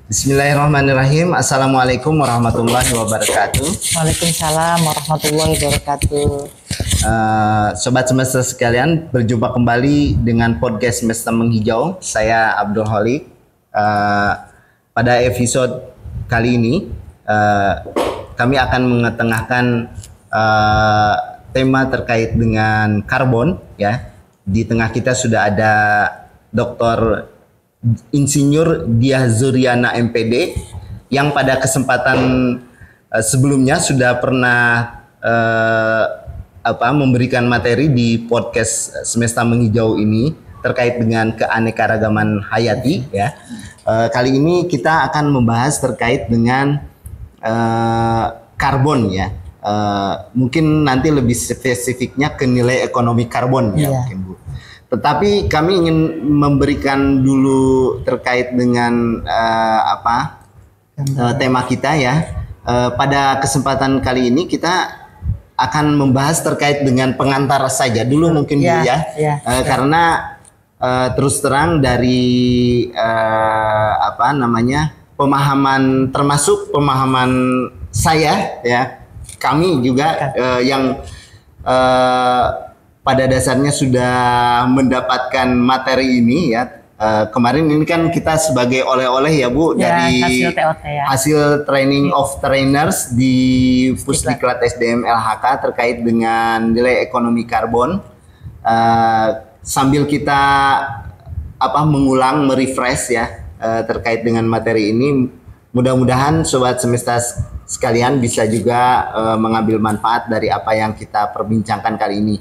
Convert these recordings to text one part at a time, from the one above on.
Bismillahirrahmanirrahim. Assalamualaikum warahmatullahi wabarakatuh. Waalaikumsalam warahmatullahi wabarakatuh. Sobat semesta sekalian, berjumpa kembali dengan podcast Semesta Menghijau. Saya Abdul Holik. Pada episode kali ini, kami akan mengetengahkan tema terkait dengan karbon. Ya, di tengah kita sudah ada Dr. Insinyur Diah Zuriana MPD yang pada kesempatan sebelumnya sudah pernah memberikan materi di podcast Semesta Menghijau ini terkait dengan keanekaragaman hayati ya. Kali ini kita akan membahas terkait dengan karbon ya. Mungkin nanti lebih spesifiknya ke nilai ekonomi karbon ya mungkin Bu. Tetapi kami ingin memberikan dulu terkait dengan tema kita ya. Pada kesempatan kali ini kita akan membahas terkait dengan pengantar saja dulu mungkin Bu ya. Karena terus terang dari pemahaman, termasuk pemahaman saya ya, kami juga yang pada dasarnya sudah mendapatkan materi ini ya. Kemarin ini kan kita sebagai oleh-oleh ya Bu dari hasil TOT ya. Hasil training of trainers di Pusdiklat SDM LHK terkait dengan nilai ekonomi karbon. Sambil kita mengulang, merefresh ya terkait dengan materi ini, mudah-mudahan sobat semesta sekalian bisa juga mengambil manfaat dari apa yang kita perbincangkan kali ini.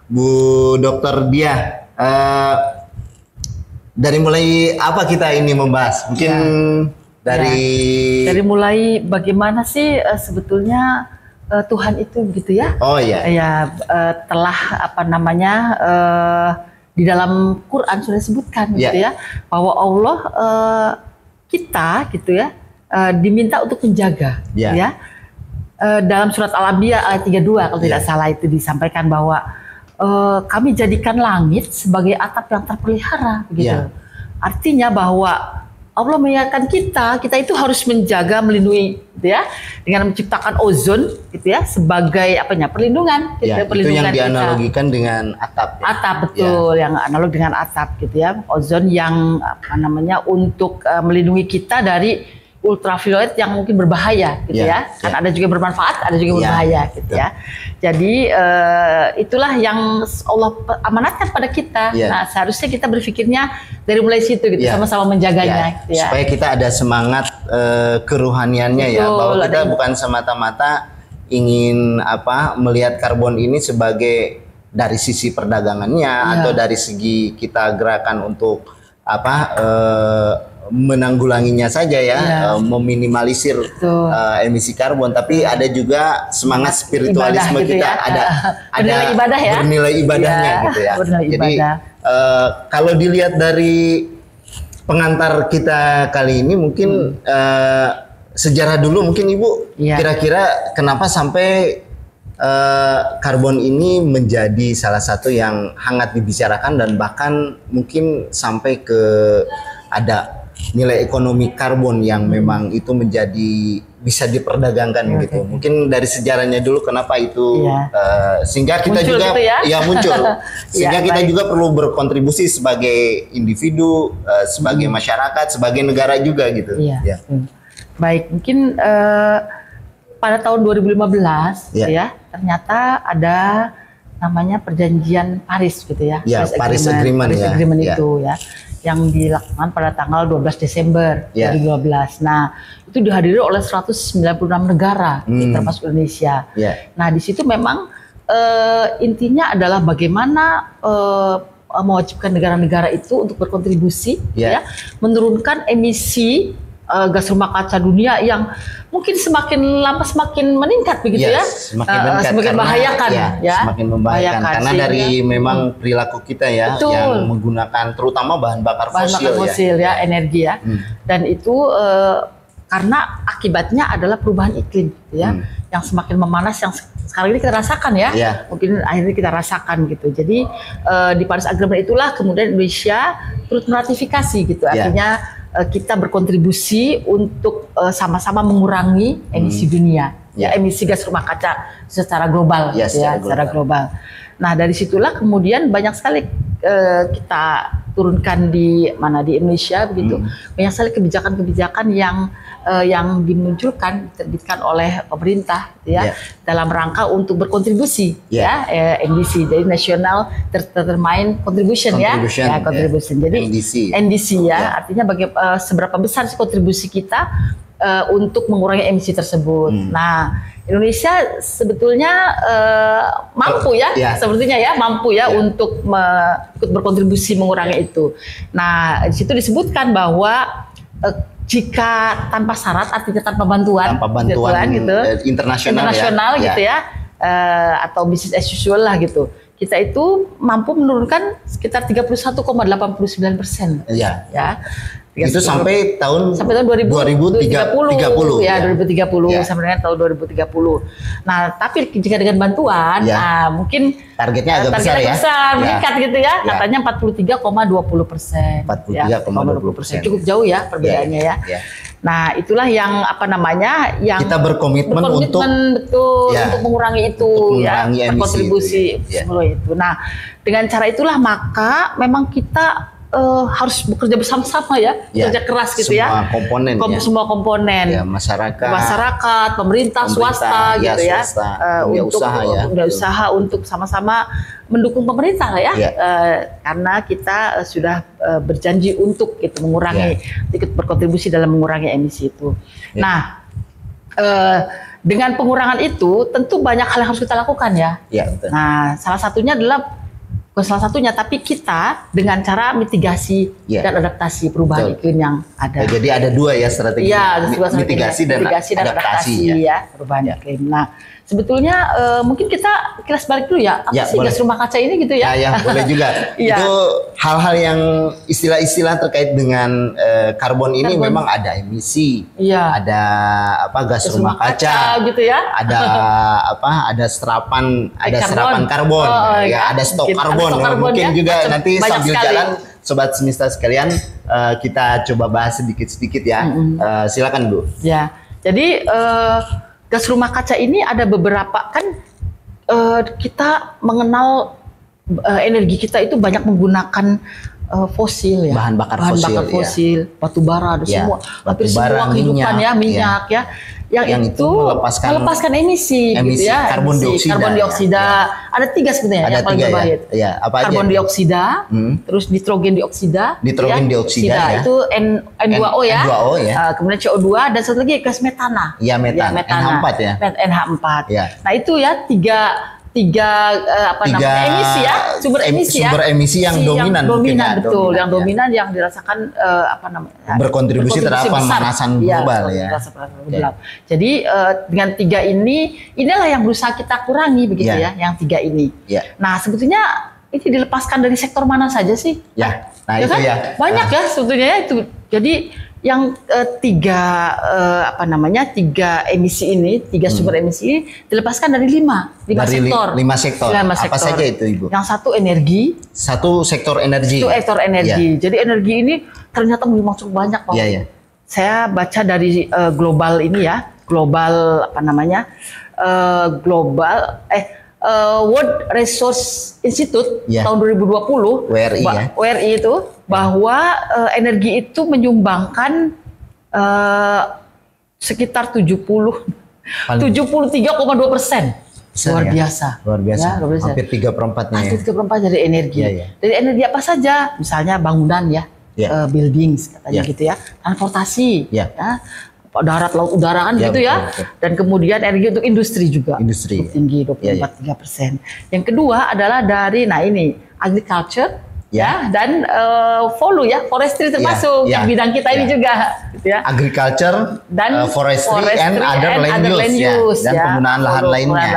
Bu Dokter Diah, dari mulai apa kita ini membahas? Mungkin dari mulai bagaimana sih sebetulnya Tuhan itu begitu ya? Oh iya. Ya telah di dalam Quran sudah disebutkan gitu ya, bahwa Allah kita gitu ya diminta untuk menjaga ya. Dalam surat Al-Anbiya ayat 32 kalau tidak salah itu disampaikan bahwa kami jadikan langit sebagai atap yang terpelihara begitu. Artinya bahwa Allah mengingatkan kita itu harus menjaga, melindungi gitu ya, dengan menciptakan ozon gitu ya sebagai perlindungan gitu, perlindungan itu yang dianalogikan dengan atap. Atap betul, yang analog dengan atap gitu ya. Ozon yang untuk melindungi kita dari ultraviolet yang mungkin berbahaya gitu ya. Kan ada juga bermanfaat, ada juga berbahaya gitu ya. Jadi itulah yang Allah amanatkan pada kita. Nah, seharusnya kita berpikirnya dari mulai situ gitu, sama-sama menjaganya gitu ya. Supaya kita ada semangat keruhaniannya ya, bahwa kita bukan semata-mata ingin melihat karbon ini sebagai dari sisi perdagangannya atau dari segi kita gerakan untuk menanggulanginya saja ya, meminimalisir emisi karbon, tapi ada juga semangat spiritualisme gitu kita, ya. ada ibadah ya, bernilai ibadahnya gitu ya. Jadi kalau dilihat dari pengantar kita kali ini mungkin sejarah dulu mungkin Ibu kira-kira kenapa sampai karbon ini menjadi salah satu yang hangat dibicarakan dan bahkan mungkin sampai ke ada nilai ekonomi karbon yang memang itu menjadi bisa diperdagangkan gitu. Mungkin dari sejarahnya dulu kenapa itu sehingga kita muncul juga gitu muncul sehingga kita juga perlu berkontribusi sebagai individu, sebagai masyarakat, sebagai negara juga gitu. Baik, mungkin pada tahun 2015 ya ternyata ada namanya perjanjian Paris gitu ya. Paris Agreement itu ya, yang dilakukan pada tanggal 12 Desember 2012. Nah, itu dihadiri oleh 196 negara, termasuk Indonesia. Nah, di situ memang intinya adalah bagaimana mewajibkan negara-negara itu untuk berkontribusi, menurunkan emisi gas rumah kaca dunia yang mungkin semakin lama semakin meningkat begitu semakin membahayakan semakin membahayakan karena dari memang perilaku kita yang menggunakan terutama bahan bakar fosil energi dan itu karena akibatnya adalah perubahan iklim yang semakin memanas, yang sekarang ini kita rasakan ya. Mungkin akhirnya kita rasakan gitu. Jadi di Paris Agreement itulah kemudian Indonesia turut meratifikasi gitu. Artinya kita berkontribusi untuk sama-sama mengurangi emisi dunia, emisi gas rumah kaca secara global, secara global. Nah dari situlah kemudian banyak sekali kita turunkan di Indonesia begitu, banyak sekali kebijakan-kebijakan yang dimunculkan, diterbitkan oleh pemerintah dalam rangka untuk berkontribusi NDC, jadi National Determined Contribution. Jadi NDC artinya seberapa besar kontribusi kita untuk mengurangi emisi tersebut. Nah Indonesia sebetulnya mampu sepertinya mampu untuk ikut berkontribusi mengurangi itu. Nah di situ disebutkan bahwa jika tanpa syarat, artinya tanpa bantuan gitu, internasional gitu atau business as usual lah gitu, kita itu mampu menurunkan sekitar 31,89%. Itu sampai tahun 2030 ya. 2030 sampai dengan tahun 2030. Nah, tapi jika dengan bantuan mungkin targetnya agak besar meningkat gitu katanya 43,20%. 43,20%. Cukup jauh ya perbedaannya Nah, itulah yang yang kita berkomitmen untuk mengurangi itu berkontribusi sebelum itu. Nah, dengan cara itulah maka memang kita harus bekerja bersama-sama bekerja keras gitu semua komponen masyarakat, pemerintah swasta gitu untuk usaha untuk sama-sama mendukung pemerintah karena kita sudah berjanji untuk mengurangi, ikut berkontribusi dalam mengurangi emisi itu. Nah dengan pengurangan itu tentu banyak hal yang harus kita lakukan betul. Nah salah satunya adalah tapi kita dengan cara mitigasi dan adaptasi perubahan iklim yang ada. Jadi ada dua strategi. Mitigasi dan adaptasi perubahan iklim. Nah, sebetulnya mungkin kita kilas balik dulu apa sih gas rumah kaca ini gitu ya boleh juga. Itu hal-hal yang istilah-istilah terkait dengan karbon ini memang ada emisi, ada gas rumah kaca gitu ada serapan karbon, ada stok karbon. Mungkin juga nanti sambil jalan Sobat Semesta sekalian kita coba bahas sedikit-sedikit silakan Bu. Jadi gas rumah kaca ini ada beberapa kita mengenal energi kita itu banyak menggunakan fosil bahan bakar fosil, batu bara ada semua, hampir semua kehidupan minyak yang itu melepaskan emisi gitu karbon dioksida. Ada 3 sebenarnya yang paling berbahaya. Karbon dioksida, terus nitrogen dioksida itu N2O kemudian CO2 dan satu lagi gas metana. NH4 NH4. Nah itu tiga sumber emisi yang dominan betul, yang dominan yang dirasakan berkontribusi terhadap pemanasan global Jadi dengan 3 inilah yang berusaha kita kurangi begitu yang 3 ini. Nah sebetulnya ini dilepaskan dari sektor mana saja sih? Banyak sebetulnya itu. Jadi yang 3 emisi ini, 3 sumber emisi ini dilepaskan dari 5 sektor. 5 sektor. Apa saja itu Ibu? Yang satu energi. Satu sektor energi. Jadi energi ini ternyata memang cukup banyak Pak. Saya baca dari global ini World Resource Institute tahun 2020 WRI itu bahwa energi itu menyumbangkan sekitar 73,2%. Luar biasa. Hampir 3/4-nya. Hampir 3/4 dari energi. Dari energi apa saja? Misalnya bangunan buildings katanya gitu transportasi darat, laut, udara kan gitu betul. Dan kemudian energi untuk industri juga tinggi 24,3%. Yang kedua adalah dari agriculture dan forestry termasuk yang bidang kita ini juga gitu agriculture dan forestry and other land use dan penggunaan lahan lainnya.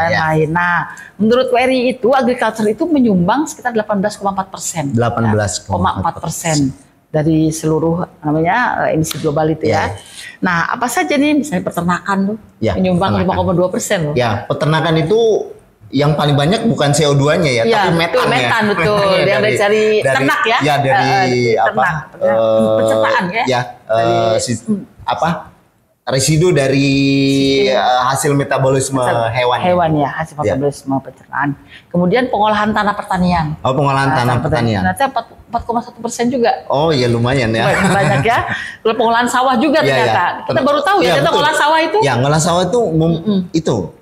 Nah, menurut WRI itu agriculture itu menyumbang sekitar 18,4%. 18,4%. dari seluruh namanya emisi global itu ya. Nah, apa saja nih misalnya peternakan tuh menyumbang 5,2% loh. Ya, peternakan itu yang paling banyak bukan CO2-nya ya, tapi metan ya. Metan betul. Dia dari ternak ya. Ya dari ternak, pencernaan ya. Ya, residu dari hasil metabolisme hewan. Hewan ya, hasil metabolisme pencernaan. Kemudian pengolahan tanah pertanian. Oh, pengolahan tanah pertanian. Ternyata 4,1% juga. Oh iya, lumayan ya. Banyak ya. Lalu pengolahan sawah juga ternyata. Kita baru tahu ya, ternyata pengolahan sawah itu. Ya, pengolahan sawah itu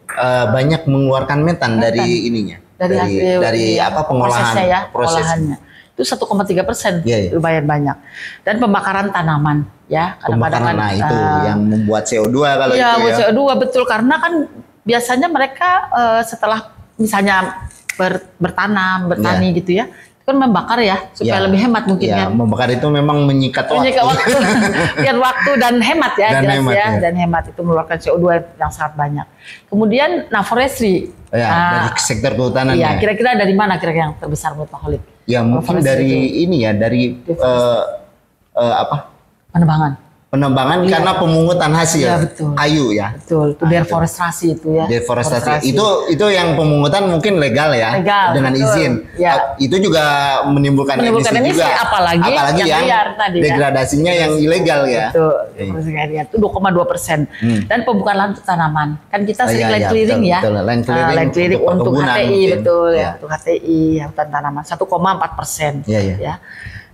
banyak mengeluarkan metan dari ininya. Dari pengolahan prosesnya. Itu 1,3%, lumayan banyak. Dan pembakaran tanaman ya. Pembakaran itu yang membuat CO2 kalau itu ya. Iya, CO2 betul, karena kan biasanya mereka setelah misalnya bertani gitu ya, itu kan membakar ya supaya lebih hemat mungkin kan. Membakar itu memang menyikat waktu. Biar waktu dan hemat ya, dan hemat itu mengeluarkan CO2 yang sangat banyak. Kemudian forestry. Dari sektor kehutanan. Iya, kira-kira dari mana kira-kira yang terbesar menurut Pak Khalid? Ya mungkin dari ini ya, dari penebangan karena pemungutan hasil kayu ya. Betul, itu deforestasi itu ya. Deforestasi. Itu yang pemungutan mungkin legal ya, dengan izin. Ya. Itu juga menimbulkan emisi juga. Apalagi yang tadi degradasinya yang ilegal ya. Betul. Itu 2,2%. Dan pembukaan lahan untuk tanaman. Kan kita sering land clearing ya. Land clearing untuk HTI betul ya. Untuk HTI hutan tanaman 1,4%. Ya.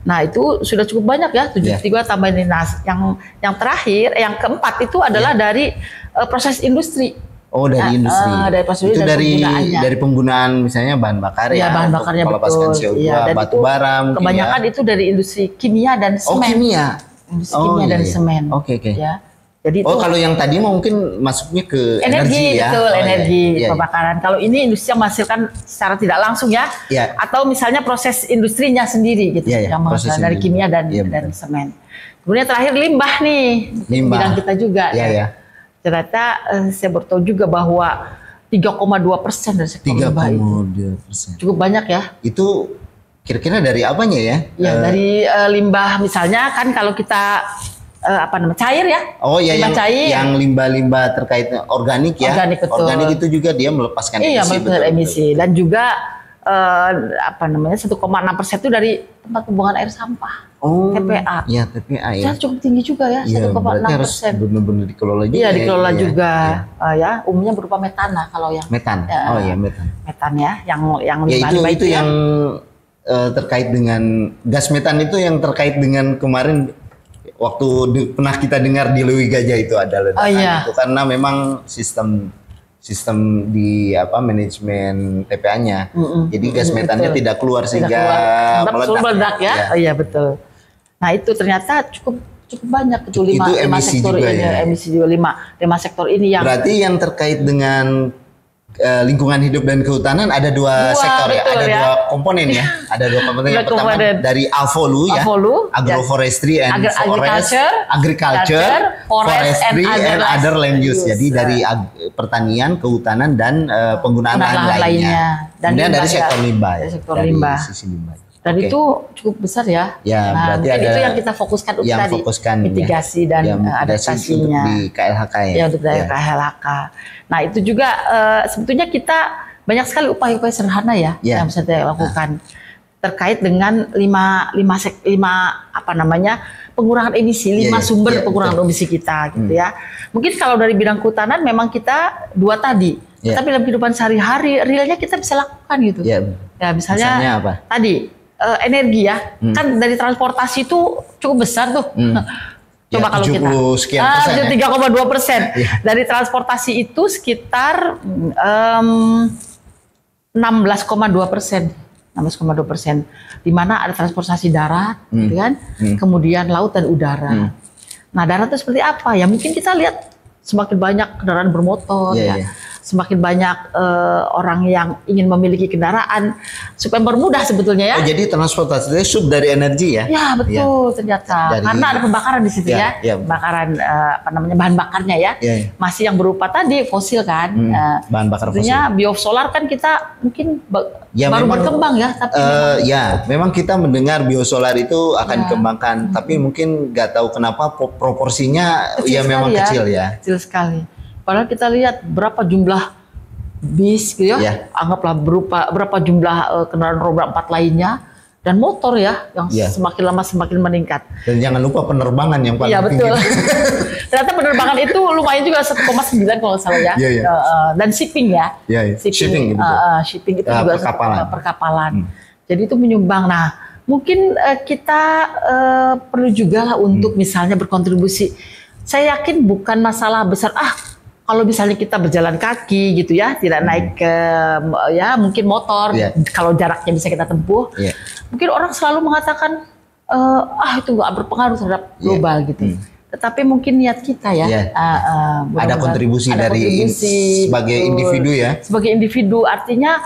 Nah itu sudah cukup banyak ya, 73 tambahin. Nah yang terakhir, yang keempat itu adalah dari proses industri. Oh, dari industri. Dari proses itu dari penggunaan misalnya bahan bakar ya. Bahan bakarnya melepaskan CO2, batu bara mungkin. Kebanyakan itu dari industri kimia dan semen. Oh, kimia. Industri kimia dan semen. Oke. Ya. Jadi kalau yang tadi mungkin masuknya ke energi ya. Betul, energi pembakaran. Kalau ini industri yang menghasilkan secara tidak langsung ya. Atau misalnya proses industrinya sendiri gitu yang menghasilkan dari kimia dan semen. Kemudian terakhir limbah nih. Bidang kita juga. Ternyata saya bertahu juga bahwa 3,2% dari sektor limbah itu. Cukup banyak ya. Itu kira-kira dari apanya ya? Dari limbah misalnya kan kalau kita cair ya. Oh iya, yang limbah-limbah terkait organik ya. Organik itu juga dia melepaskan emisi. Iya, melepaskan emisi. Dan juga 1,6% itu dari tempat pembuangan air sampah. TPA. Iya, TPA ya. Itu cukup tinggi juga ya, 1,6%. Benar-benar dikelola juga. Iya, dikelola juga. Ya, umumnya berupa metana kalau yang metan. Metan. Metan ya, yang itu yang terkait dengan gas metan itu yang terkait dengan kemarin waktu pernah kita dengar di Lewi Gajah itu ada ledakan itu karena memang sistem di manajemen TPA-nya. Jadi gas metannya tidak keluar sehingga meledak ya. Iya betul. Nah, itu ternyata cukup banyak itu 5 sektor ini ya. Emisi juga 5 sektor ini yang berarti yang terkait dengan lingkungan hidup dan kehutanan ada dua sektor ya, ada dua komponen ya, ada dua komponen. Yang pertama dari AVOLU ya, agroforestry and agriculture, forestry and other land use. Jadi dari pertanian, kehutanan dan penggunaan lahan lainnya. Kemudian dari sektor limbah, dari sisi limbah. Dan itu cukup besar ya. Nah, berarti ada itu yang kita fokuskan untuk mitigasi dan adaptasinya di KLHK ya. Ya, untuk dari KLHK. Nah, itu juga sebetulnya kita banyak sekali upaya-upaya sederhana ya yang bisa kita lakukan terkait dengan 5 pengurangan emisi, 5 sumber pengurangan emisi kita gitu ya. Mungkin kalau dari bidang kehutanan memang kita 2 tadi. Tapi dalam kehidupan sehari-hari realnya kita bisa lakukan gitu. Ya, misalnya apa? Tadi energi ya, kan dari transportasi itu cukup besar tuh. Coba kalau kita 3,2%. Dari transportasi itu sekitar 16,2%. Di mana ada transportasi darat, gitu kan? Kemudian laut dan udara. Nah, darat itu seperti apa? Ya mungkin kita lihat semakin banyak kendaraan bermotor ya. semakin banyak orang yang ingin memiliki kendaraan supaya mempermudah sebetulnya ya. Oh, jadi transportasi itu sub dari energi ya? Ya betul ternyata karena ada pembakaran di situ ya, pembakaran apa namanya bahan bakarnya ya, masih yang berupa tadi fosil kan, bahan bakar fosil. Biosolar kan kita mungkin baru berkembang ya, tapi memang kita mendengar biosolar itu akan dikembangkan, tapi mungkin nggak tahu kenapa proporsinya kecil memang kecil ya. Kecil sekali. Padahal kita lihat berapa jumlah bis gitu ya, anggaplah berapa jumlah kendaraan roda 4 lainnya dan motor ya yang semakin lama semakin meningkat. Dan jangan lupa penerbangan yang paling tinggi. Betul. Ternyata penerbangan itu lumayan juga 1,9 kalau salah ya. Dan shipping ya. Shipping itu juga perkapalan. Jadi itu menyumbang. Nah, mungkin kita perlu juga lah untuk misalnya berkontribusi. Saya yakin bukan masalah besar kalau misalnya kita berjalan kaki gitu ya, tidak naik ke mungkin motor, kalau jaraknya bisa kita tempuh, mungkin orang selalu mengatakan itu nggak berpengaruh terhadap global gitu. Tetapi mungkin niat kita ya, ada kontribusi dari sebagai individu ya. Sebagai individu artinya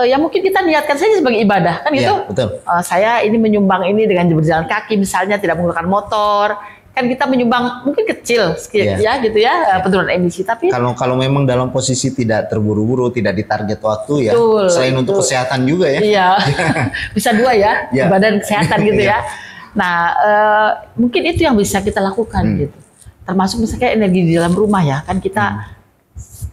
ya mungkin kita niatkan saja sebagai ibadah kan gitu. Betul. Saya ini menyumbang ini dengan berjalan kaki misalnya, tidak menggunakan motor. Kan kita menyumbang mungkin kecil ya gitu ya penurunan emisi, tapi kalau memang dalam posisi tidak terburu-buru, tidak ditarget waktu ya, selain untuk kesehatan juga ya. Iya. Bisa dua ya, badan kesehatan gitu ya. Nah, mungkin itu yang bisa kita lakukan gitu. Termasuk misalnya energi di dalam rumah ya, kan kita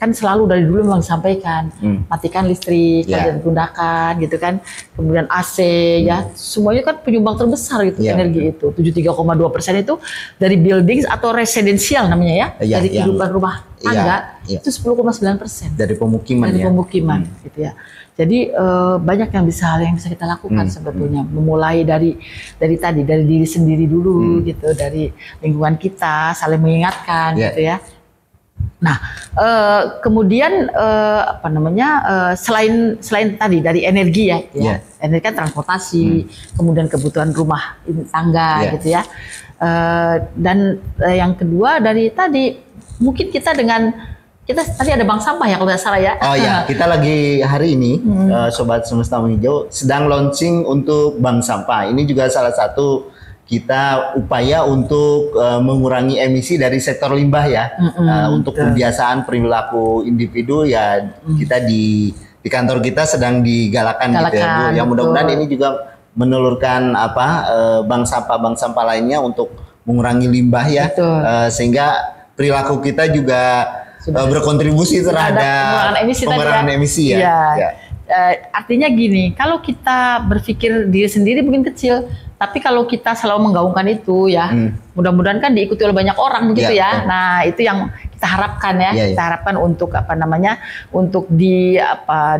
kan selalu dari dulu memang disampaikan matikan listrik, jangan digunakan gitu kan, kemudian AC ya, semuanya kan penyumbang terbesar gitu energi itu 73,2% itu dari buildings atau residensial namanya ya, dari kehidupan rumah tangga itu 10,9% dari pemukiman gitu ya. Jadi banyak yang bisa kita lakukan sebetulnya, memulai dari diri sendiri dulu gitu, dari lingkungan kita saling mengingatkan gitu ya. Nah, kemudian selain tadi dari energi ya, energi kan transportasi, kemudian kebutuhan rumah tangga gitu ya, dan yang kedua dari tadi mungkin kita tadi ada bank sampah ya kalau nggak salah ya. Oh ya, kita lagi hari ini Sobat Semesta Menghijau sedang launching untuk bank sampah. Ini juga salah satu kita upaya untuk mengurangi emisi dari sektor limbah ya, untuk kebiasaan perilaku individu ya, kita di kantor kita sedang digalakan gitu ya Bu. Yang mudah-mudahan ini juga menelurkan bank sampah lainnya untuk mengurangi limbah ya, sehingga perilaku kita juga berkontribusi terhadap pengurangan emisi ya. Artinya gini, kalau kita berpikir diri sendiri mungkin kecil, tapi kalau kita selalu menggaungkan itu ya, mudah-mudahan kan diikuti oleh banyak orang begitu ya. Nah, itu yang kita harapkan ya. Kita harapkan untuk untuk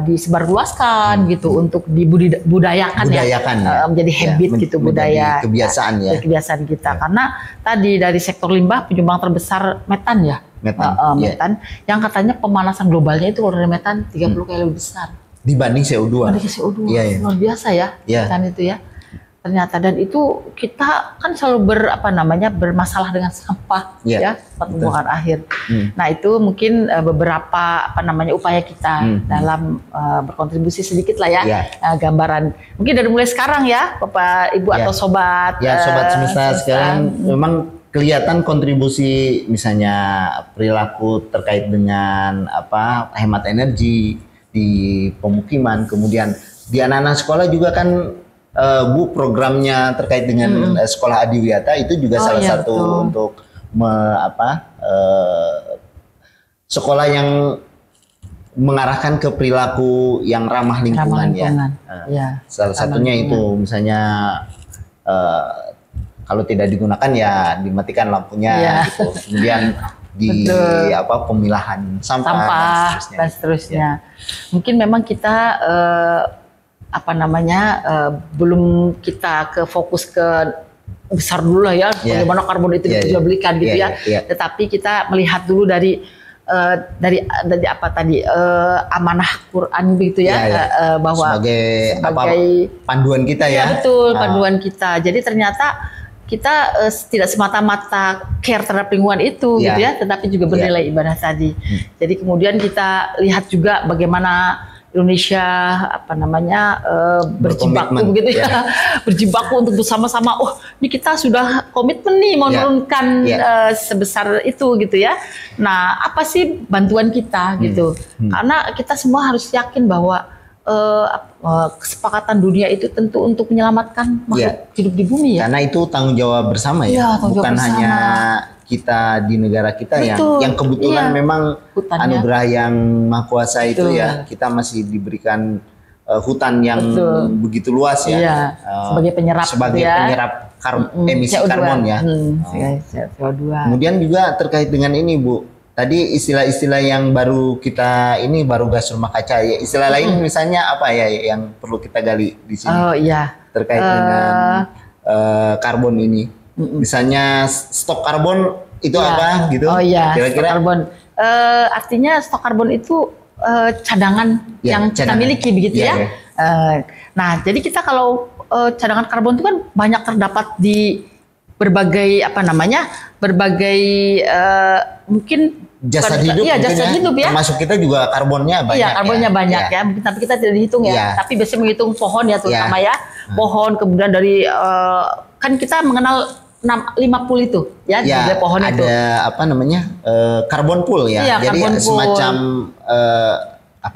disebarluaskan gitu, untuk dibudayakan menjadi habit gitu, budaya kebiasaan ya. Kebiasaan kita. Karena tadi dari sektor limbah penyumbang terbesar metan ya. Metan yang katanya pemanasan globalnya itu kalau dari metan 30 kali lebih besar dibanding CO2. Luar biasa ya, metan itu ya. Ternyata, dan itu kita kan selalu bermasalah dengan sampah ya, pembuangan akhir. Nah, itu mungkin beberapa upaya kita dalam berkontribusi sedikit lah ya, gambaran. Mungkin dari mulai sekarang ya, Bapak, Ibu atau sobat semesta sekarang memang kelihatan kontribusi misalnya perilaku terkait dengan hemat energi di pemukiman, kemudian di anak-anak sekolah juga kan Bu, programnya terkait dengan sekolah adiwiyata itu juga salah satu untuk sekolah yang mengarahkan ke perilaku yang ramah lingkungan ya. Salah satunya itu misalnya kalau tidak digunakan ya dimatikan lampunya gitu. Kemudian di pemilahan sampah dan seterusnya. Mungkin memang kita belum kita fokus ke besar dulu lah ya, bagaimana karbon itu dijualbelikan gitu ya. Tetapi kita melihat dulu dari amanah Quran begitu ya, bahwa sebagai panduan kita ya. Betul, panduan kita. Jadi ternyata kita tidak semata-mata care terhadap lingkungan itu gitu ya, tetapi juga bernilai ibadah tadi. Jadi kemudian kita lihat juga bagaimana Indonesia berjibaku gitu ya, berjibaku untuk bersama-sama. Oh, ini kita sudah komitmen nih mau menurunkan sebesar itu gitu ya. Nah, apa sih bantuan kita gitu? Karena kita semua harus yakin bahwa kesepakatan dunia itu tentu untuk menyelamatkan makhluk hidup di bumi ya. Karena itu tanggung jawab bersama ya, bukan hanya kita di negara kita yang kebetulan memang hutannya, anugerah yang Maha Kuasa itu ya, kita masih diberikan hutan yang begitu luas ya, sebagai penyerap emisi karbon ya. CO2. Kemudian juga terkait dengan ini Bu. Tadi istilah-istilah yang baru kita ini baru gas rumah kaca ya. Istilah lain misalnya apa ya yang perlu kita gali di sini? Oh iya. Terkait dengan karbon ini. Misalnya stok karbon itu apa gitu? Oh iya. Kira-kira stok karbon. Artinya stok karbon itu cadangan yang kita miliki begitu ya. Nah, jadi kita kalau cadangan karbon itu kan banyak terdapat di berbagai mungkin jasa hidup, termasuk kita juga karbonnya banyak. Iya, karbonnya banyak ya. Tapi kita tidak dihitung ya. Tapi biasanya menghitung pohon ya, terutama ya. Pohon, kemudian dari kan kita mengenal 50 itu ya, dari pohon itu. Ada karbon pool ya. Jadi semacam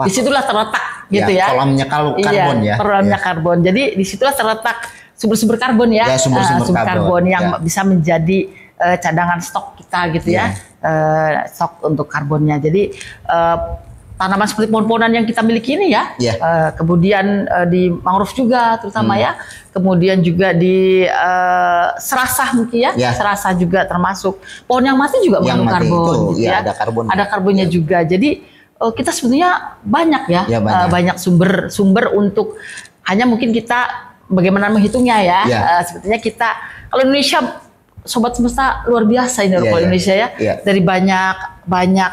disitulah terletak gitu ya. Kolamnya karbon ya. Kolamnya karbon. Jadi disitulah terletak sumber-sumber karbon ya. Sumber karbon yang bisa menjadi cadangan stok kita gitu ya. Stok untuk karbonnya. Jadi tanaman seperti pohon-pohonan yang kita miliki ini ya, kemudian di mangrove juga terutama ya, kemudian juga di serasah mungkin ya, serasah juga termasuk. Pohon yang mati juga mengandung karbon gitu ya. Ada karbonnya juga. Jadi kita sebetulnya banyak ya, banyak sumber untuk, hanya mungkin kita bagaimana menghitungnya ya. Sebetulnya kita kalau Indonesia Sobat Semesta luar biasa ini Indonesia ya. Dari banyak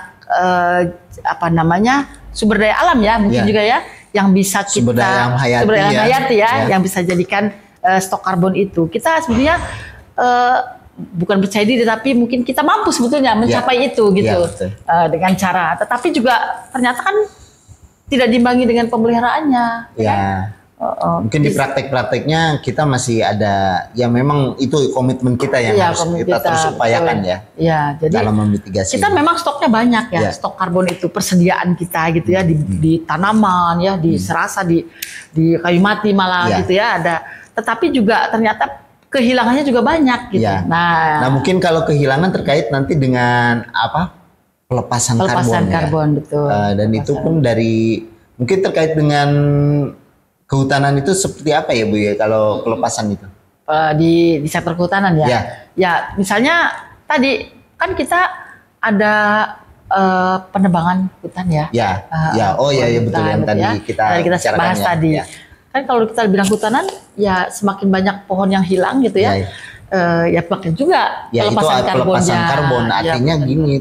sumber daya alam ya mungkin juga ya yang bisa kita sumber daya hayati ya, yang bisa jadikan stok karbon itu. Kita sebenarnya bukan percaya diri tapi mungkin kita mampu sebetulnya mencapai itu gitu dengan cara. Tetapi juga ternyata kan tidak diimbangi dengan pemeliharaannya. Mungkin di praktek-prakteknya kita masih ada, ya memang itu komitmen kita yang harus kita terus upayakan ya, jadi dalam memitigasi. Kita memang stoknya banyak ya, stok karbon itu, persediaan kita gitu ya, di tanaman ya, di serasa, di kayu mati malah gitu ya ada. Tetapi juga ternyata kehilangannya juga banyak gitu. Nah mungkin kalau kehilangan terkait nanti dengan pelepasan karbon betul. Dan itu pun dari mungkin terkait dengan kehutanan itu seperti apa ya Bu ya kalau pelepasan itu? Di sektor kehutanan ya. Ya misalnya tadi kan kita ada penebangan hutan ya. Betul yang tadi kita bahas tadi. Kan kalau kita bilang hutanan ya semakin banyak pohon yang hilang gitu ya. Ya pakai juga pelepasan karbon. Artinya gini,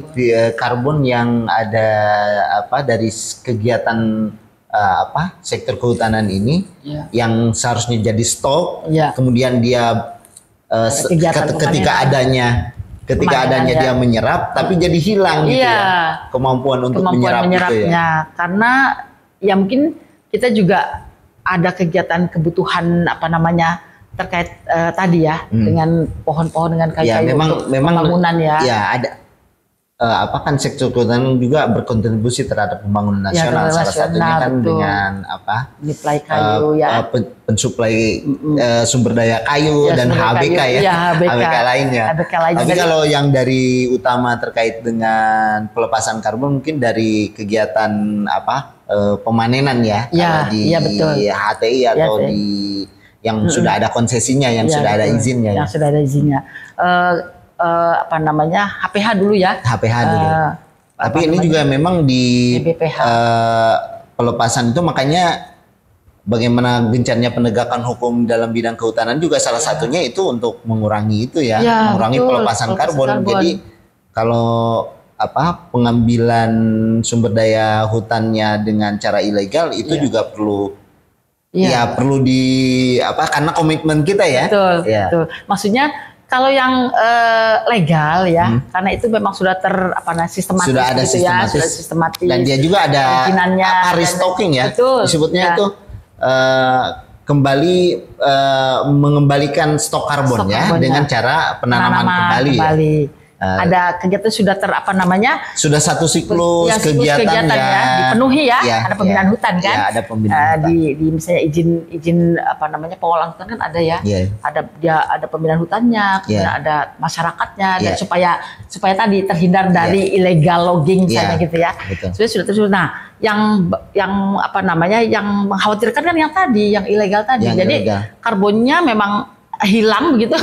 karbon yang ada dari kegiatan sektor kehutanan ini yang seharusnya jadi stok, kemudian dia ketika adanya dia menyerap, tapi jadi hilang gitu ya kemampuan untuk menyerapnya. Gitu ya. Karena ya mungkin kita juga ada kegiatan kebutuhan terkait tadi ya dengan pohon-pohon dengan kayu-kayu untuk pembangunan ya. Ya ada. Kan sektor kehutanan juga berkontribusi terhadap pembangunan nasional. Salah satunya kan dengan menyuplai kayu pensuplai sumber daya kayu dan HBK HBK lainnya. Tapi kalau yang dari utama terkait dengan pelepasan karbon mungkin dari kegiatan pemanenan ya. Betul. HTI atau di yang sudah ada konsesinya, yang sudah ada izinnya. Yang sudah ada izinnya. HPH dulu ya. HPH dulu. Tapi ini juga memang di pelepasan itu makanya bagaimana gencarnya penegakan hukum dalam bidang kehutanan juga salah satunya itu untuk mengurangi itu mengurangi pelepasan karbon. Jadi kalau pengambilan sumber daya hutannya dengan cara ilegal itu juga perlu perlu karena komitmen kita ya. Betul. Maksudnya Kalau yang legal ya, karena itu memang sudah sistematis sudah ada gitu sistematis, sudah sistematis. Dan dia juga ada restocking ya. Betul, disebutnya itu kembali mengembalikan stok karbonnya dengan cara penanaman kembali. Ya. Ada kegiatan sudah sudah satu siklus kegiatan ya, dipenuhi ya, ada pembinaan hutan kan, ada pembinaan di misalnya izin pengolahan hutan kan ada ya, ada pembinaan hutannya, kemudian ada masyarakatnya, dan supaya tadi terhindar dari illegal logging misalnya gitu ya. Sudah terus. Nah, yang mengkhawatirkan kan yang ilegal tadi. Jadi karbonnya memang hilang begitu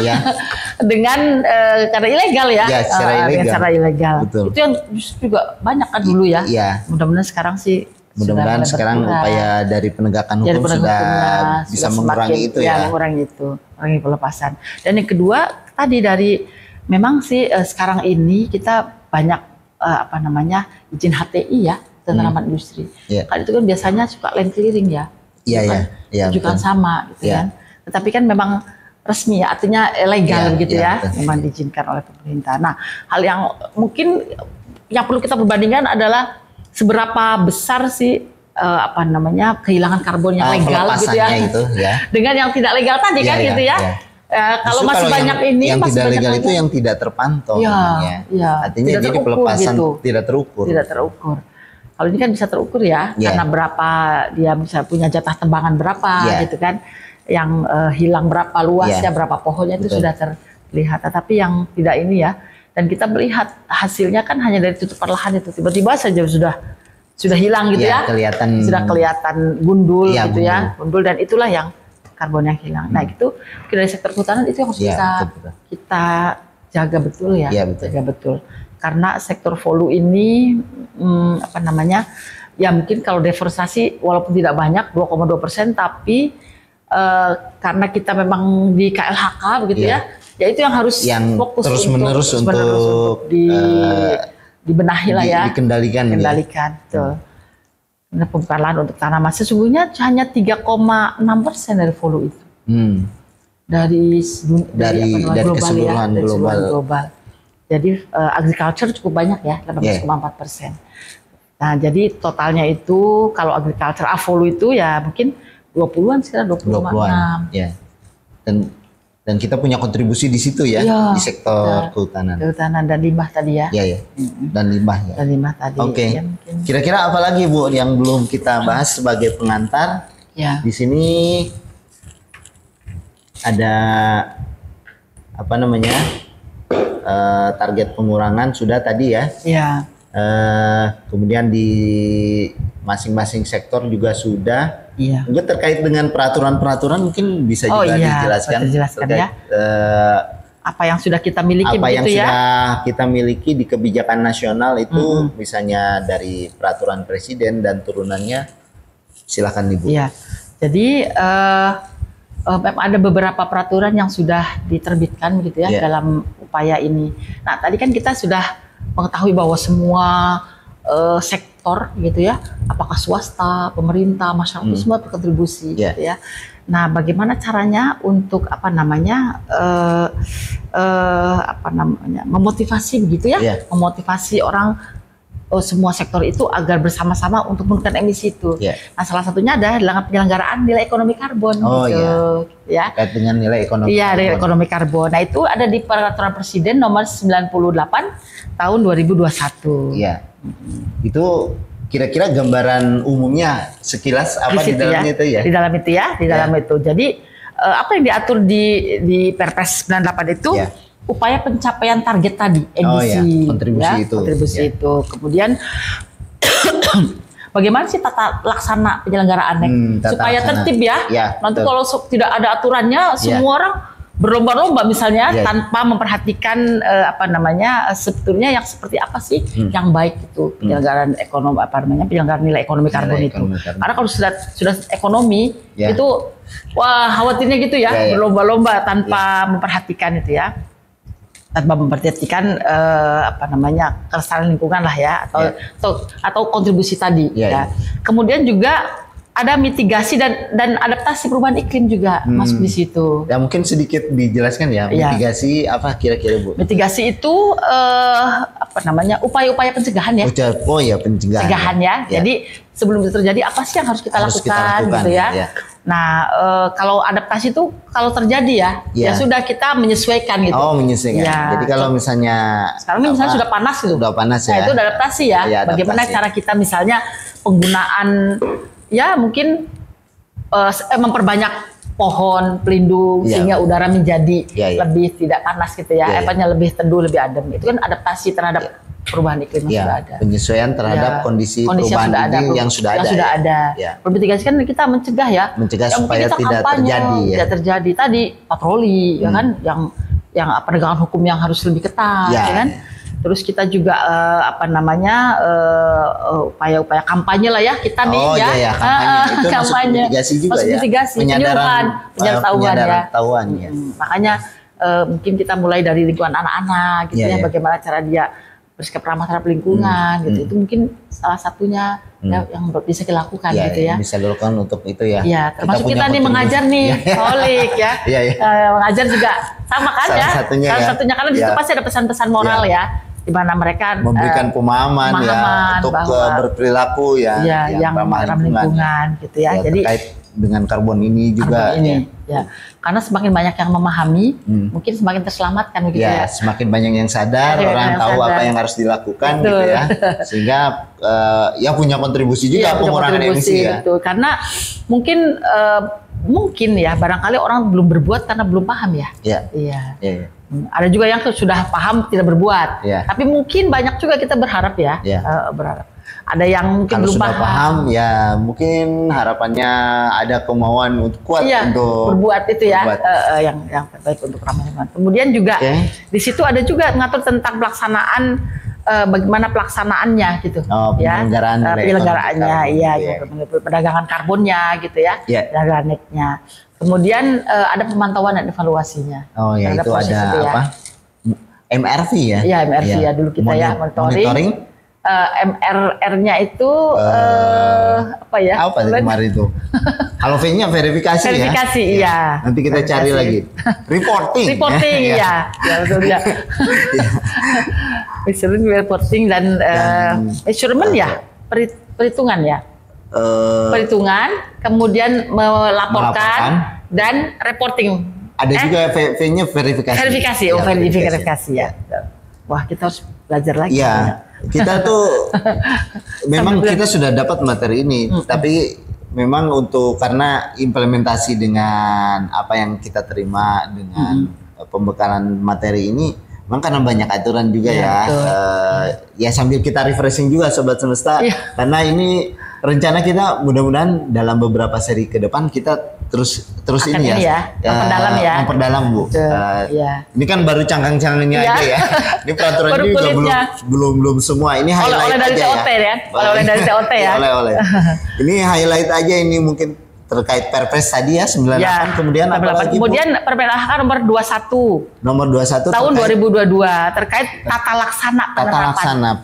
dengan karena ilegal ya, secara ilegal. Betul. Itu yang juga banyak kan dulu ya. Mudah-mudahan sekarang sih upaya dari penegakan hukum sudah bisa mengurangi itu ya. Mengurangi pelepasan. Dan yang kedua tadi memang sih sekarang ini kita banyak izin HTI ya, tanaman industri. Kan itu kan biasanya suka land clearing ya. Tunjukkan sama gitu kan. Tetapi kan memang resmi ya, artinya legal gitu ya, memang diizinkan oleh pemerintah. Nah, hal yang mungkin yang perlu kita perbandingkan adalah seberapa besar sih kehilangan karbon yang legal gitu ya, dengan yang tidak legal tadi kan gitu ya. Kalau masih banyak yang tidak legal itu yang tidak terpantau, artinya jadi pelepasan gitu. Tidak terukur. Kalau ini kan bisa terukur ya, karena berapa dia bisa punya jatah tembangan berapa gitu kan. Yang hilang berapa luasnya, berapa pohonnya itu sudah terlihat. Tetapi yang tidak ini ya, dan kita melihat hasilnya kan hanya dari tutupan lahan itu tiba-tiba saja sudah hilang gitu sudah kelihatan gundul gitu ya, gundul, dan itulah yang karbon yang hilang. Nah itu dari sektor kehutanan itu yang harus kita jaga betul ya, jaga betul. Karena sektor volume ini ya mungkin kalau deforestasi walaupun tidak banyak 2,2%, tapi karena kita memang di KLHK begitu ya itu yang harus fokus terus menerus untuk dibenahi lah ya, dikendalikan. Betul. Nah, pembukaan lahan untuk tanaman sesungguhnya hanya 3,6% dari volume itu. Dari keseluruhan global. Jadi agriculture cukup banyak ya, 18,4%. Nah, jadi totalnya itu kalau agriculture volume itu ya mungkin 20-an sekarang 20-an. Ya. Dan kita punya kontribusi di situ ya, di sektor kehutanan. Kehutanan dan limbah tadi ya. Iya. Dan limbah ya. Dan limbah tadi. Oke. Ya, kira-kira apa lagi Bu yang belum kita bahas sebagai pengantar? Di sini ada target pengurangan sudah tadi ya. Kemudian di masing-masing sektor juga sudah. Mungkin terkait dengan peraturan-peraturan mungkin bisa juga dijelaskan terkait, apa yang sudah kita miliki, sudah kita miliki di kebijakan nasional itu, misalnya dari peraturan presiden dan turunannya. Silakan Ibu. Jadi ada beberapa peraturan yang sudah diterbitkan gitu ya dalam upaya ini. Nah tadi kan kita sudah mengetahui bahwa semua sektor gitu ya, apakah swasta, pemerintah, masyarakat itu semua berkontribusi gitu ya. Nah, bagaimana caranya untuk memotivasi begitu ya, memotivasi orang semua sektor itu agar bersama-sama untuk menurunkan emisi itu. Nah, salah satunya adalah dalam penyelenggaraan nilai ekonomi karbon ya. Terkait dengan nilai ekonomi. Nilai ekonomi karbon. Nah, itu ada di peraturan presiden nomor 98 tahun 2021. Itu kira-kira gambaran umumnya sekilas apa di dalamnya itu ya? Di dalam itu ya, di dalam itu. Jadi apa yang diatur di Perpres 98 itu upaya pencapaian target tadi, emisi, kontribusi itu. Kemudian bagaimana sih tata laksana penyelenggaraan supaya tertib ya. Nanti kalau tidak ada aturannya, semua orang berlomba-lomba misalnya tanpa memperhatikan sebetulnya yang seperti apa sih yang baik itu penyelenggaraan ekonomi penyelenggaraan nilai ekonomi karbon itu. Karena kalau sudah ekonomi itu khawatirnya gitu ya, berlomba-lomba tanpa memperhatikan itu ya. Tanpa memperhatikan kelestarian lingkungan lah ya, atau kontribusi tadi ya. Kemudian juga ada mitigasi dan adaptasi perubahan iklim juga masuk di situ. Ya mungkin sedikit dijelaskan ya, mitigasi apa kira-kira Bu? Mitigasi itu apa namanya, upaya-upaya pencegahan ya. Oh ya, pencegahan ya. Jadi sebelum itu terjadi apa sih yang harus kita lakukan gitu ya. Nah kalau adaptasi itu kalau terjadi ya sudah kita menyesuaikan gitu. Oh menyesuaikan. Ya. Jadi kalau misalnya sekarang misalnya sudah panas gitu. Sudah panas ya. Nah itu adaptasi ya. Bagaimana cara kita misalnya penggunaan ya mungkin memperbanyak pohon pelindung sehingga udara menjadi lebih tidak panas gitu ya, lebih teduh, lebih adem. Itu kan adaptasi terhadap perubahan iklim yang sudah ada. Penyesuaian terhadap kondisi perubahan iklim yang sudah ada. Mitigasi kan kita mencegah ya. Mencegah supaya tidak terjadi ya. Tidak terjadi tadi patroli ya kan, yang penegakan hukum yang harus lebih ketat ya kan. Terus kita juga upaya-upaya kampanye lah ya kita nih kampanye. Itu kampanye. Mitigasi juga masuk mitigasi, penyadaran ya. Makanya mungkin kita mulai dari lingkungan anak-anak gitu ya, bagaimana cara dia bersikap ramah terhadap lingkungan gitu. Itu mungkin salah satunya yang bisa dilakukan gitu ya. Bisa dilakukan untuk itu ya. Iya, termasuk kita nih mengajar nih, Holik ya. Mengajar juga sama kan ya. Salah satunya karena di situ pasti ada pesan-pesan moral ya. Di mana mereka memberikan pemahaman ya untuk berperilaku yang ramah lingkungan gitu ya. Jadi terkait dengan karbon ini juga ya. Karena semakin banyak yang memahami, mungkin semakin terselamatkan gitu ya. Semakin banyak yang sadar, orang tahu apa yang harus dilakukan gitu ya. Sehingga ya punya kontribusi juga pengurangan emisi ya. Betul. Karena mungkin ya barangkali orang belum berbuat karena belum paham ya. Iya. Ada juga yang sudah paham tidak berbuat, tapi mungkin banyak juga kita berharap berharap. Ada yang mungkin belum paham ya, mungkin harapannya ada kemauan untuk kuat untuk berbuat itu ya, yang terbaik untuk ramah lingkungan. Kemudian juga di situ ada juga mengatur tentang pelaksanaan, bagaimana pelaksanaannya gitu, penyelenggaraannya, perdagangan karbonnya gitu ya, perdagangan netnya. Kemudian ada pemantauan dan evaluasinya. Oh ya, itu ada apa? MRV ya? Iya MRV ya dulu kita monitoring. MRR-nya itu apa ya? Apa kemarin itu? Kalau V-nya verifikasi ya? Verifikasi iya. Nanti kita cari lagi. Reporting iya. Ya betul ya. Reporting dan measurement ya, perhitungan ya. Perhitungan, kemudian melaporkan dan reporting. Ada juga V-nya verifikasi. Verifikasi ya. Wah, kita harus belajar lagi. Iya. Kita tuh memang kita sudah dapat materi ini, tapi memang karena implementasi dengan apa yang kita terima dengan pembekalan materi ini, memang karena banyak aturan juga ya sambil kita refreshing juga Sobat Semesta, karena ini rencana kita mudah-mudahan dalam beberapa seri ke depan kita terus ini memperdalam Bu. Ini kan baru cangkang-cangkangnya aja ya. Ini peraturan juga belum semua. Ini highlight aja ya. Oleh dari TOT ya. Oleh. Ini highlight aja ini mungkin terkait Perpres tadi ya 98 kemudian apa lagi? Kemudian Permen LHK nomor 21. Nomor 21 tahun 2022 terkait tata laksana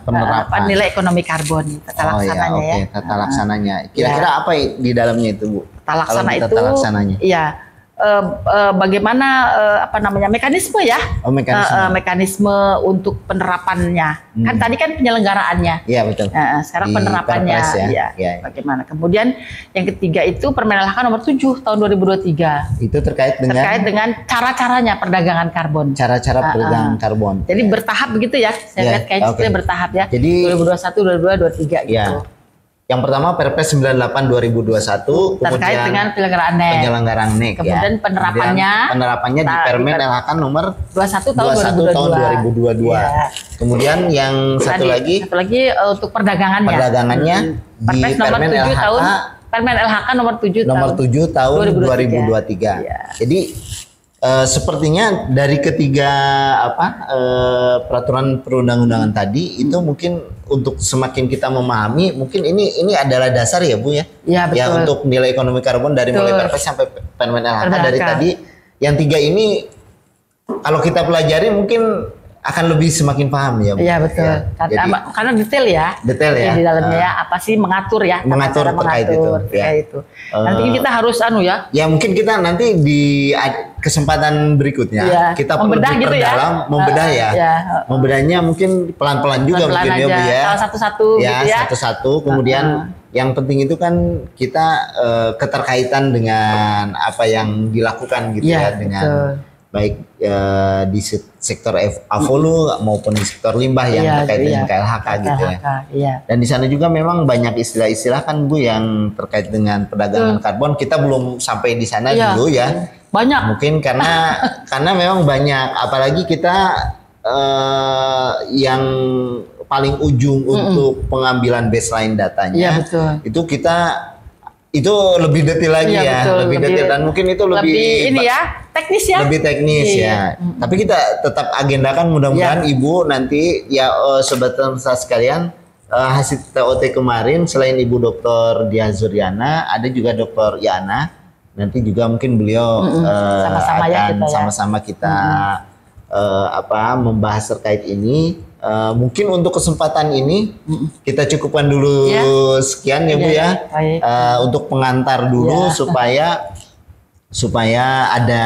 penerapan nilai ekonomi karbon. Tata laksananya tata laksananya. Kira-kira apa di dalamnya itu Bu? Tata laksana itu bagaimana mekanisme ya? Mekanisme untuk penerapannya. Kan tadi kan penyelenggaraannya. Iya betul. Sekarang penerapannya bagaimana? Kemudian yang ketiga itu Permen LHK nomor 7 tahun 2023. Itu terkait dengan cara-caranya perdagangan karbon. Cara-cara perdagangan karbon. Jadi bertahap begitu ya. Saya lihat kayaknya bertahap ya. Jadi 2021, 2022, 2023 gitu. Yang pertama Perpres 98 2021 terkait dengan penyelenggaraan NEK. Kemudian penerapannya di Permen LHK nomor 21 tahun 2022. Kemudian yang satu lagi untuk perdagangannya di Permen LHK nomor 7 tahun 2023. Jadi sepertinya dari ketiga peraturan perundang-undangan tadi itu mungkin untuk semakin kita memahami, mungkin ini adalah dasar ya Bu ya. Iya betul. Ya untuk nilai ekonomi karbon dari mulai Perpres sampai Permen LHK dari tadi. Yang tiga ini kalau kita pelajari mungkin akan lebih semakin paham ya Bu. Iya betul. Ya. Karena detail ya. Detail ya. Di dalamnya ya apa sih mengatur ya. Mengatur terkait itu. Ya. Itu. Nanti kita harus ya. Ya mungkin kita nanti di kesempatan berikutnya kita perlu diperdalam, membedah ya. Membedahnya mungkin pelan-pelan juga mungkin ya Bu ya. Satu-satu ya. Gitu ya. Satu-satu kemudian yang penting itu kan kita keterkaitan dengan apa yang dilakukan gitu ya dengan betul. Baik di sektor Avolu maupun di sektor limbah yang terkait dengan KLHK gitu ya. Iya. Dan di sana juga memang banyak istilah-istilah kan Bu yang terkait dengan perdagangan karbon. Kita belum sampai di sana dulu ya. Banyak. Mungkin karena memang banyak, apalagi kita yang paling ujung untuk pengambilan baseline datanya. Betul. Itu kita lebih detail lagi betul, lebih detail dan mungkin itu lebih ini ya teknis ya. Lebih teknis ya. Tapi kita tetap agendakan mudah-mudahan Ibu nanti ya sobat pemirsa sekalian hasil TOT kemarin selain Ibu Dr. Dia Zuryana ada juga Dr. Yana. Nanti juga mungkin beliau akan sama-sama kita membahas terkait ini. Mungkin untuk kesempatan ini kita cukupkan dulu sekian ya Bu ya. Untuk pengantar dulu supaya ada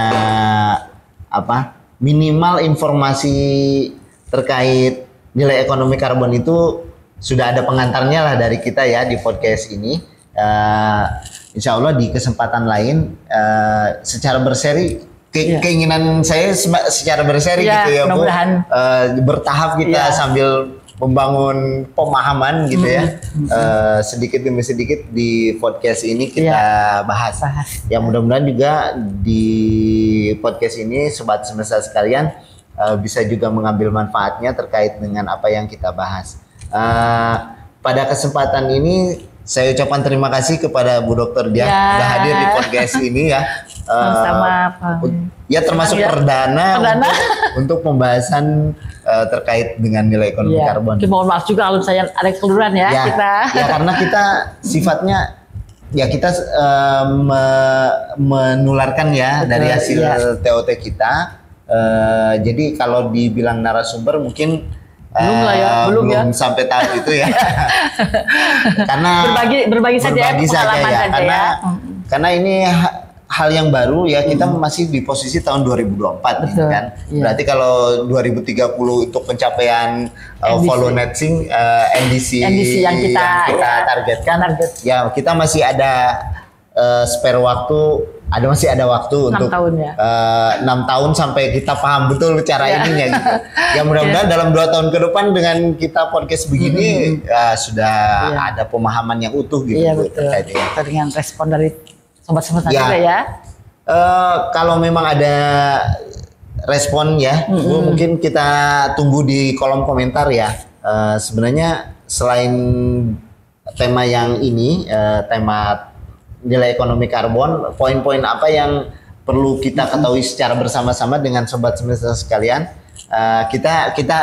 minimal informasi terkait nilai ekonomi karbon itu sudah ada pengantarnya lah dari kita ya di podcast ini. Insya Allah di kesempatan lain secara berseri keinginan saya secara berseri gitu ya Bu, bertahap kita sambil membangun pemahaman gitu ya, sedikit demi sedikit di podcast ini kita bahas. Ya mudah-mudahan juga di podcast ini sobat semesta sekalian bisa juga mengambil manfaatnya terkait dengan apa yang kita bahas. Pada kesempatan ini saya ucapkan terima kasih kepada Bu Dokter Dia sudah hadir di podcast ini ya. Sama ya termasuk perdana untuk pembahasan terkait dengan nilai ekonomi karbon. Mohon maaf juga kalau saya ada keluluran kita. Ya karena kita sifatnya kita menularkan dari hasil TOT kita. Jadi kalau dibilang narasumber mungkin belum sampai tahap itu ya. Karena berbagi saja karena ini hal yang baru ya, kita masih di posisi tahun 2024 gitu kan. Berarti kalau 2030 untuk pencapaian follow netting NDC yang kita targetkan ya kita masih ada spare waktu, masih ada waktu 6 untuk tahun 6 tahun sampai kita paham betul cara ininya gitu. Ya mudah-mudahan dalam 2 tahun ke depan dengan kita podcast begini sudah ada pemahaman yang utuh gitu. Terkait dengan respon dari sobat semesta juga ya. Kalau memang ada respon Bu, mungkin kita tunggu di kolom komentar ya. Sebenarnya selain tema yang ini, tema nilai ekonomi karbon, poin-poin apa yang perlu kita ketahui secara bersama-sama dengan sobat semesta sekalian, kita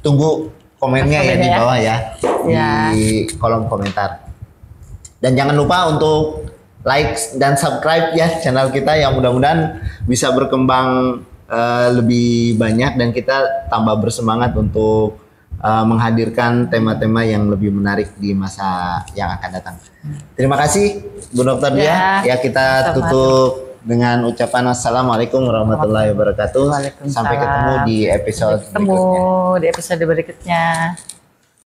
tunggu komennya di bawah di kolom komentar. Dan jangan lupa untuk like dan subscribe channel kita yang mudah-mudahan bisa berkembang lebih banyak dan kita tambah bersemangat untuk menghadirkan tema-tema yang lebih menarik di masa yang akan datang. Terima kasih Bu Dokter Dia. Ya kita tutup dengan ucapan assalamualaikum warahmatullahi wabarakatuh. Sampai ketemu di episode berikutnya.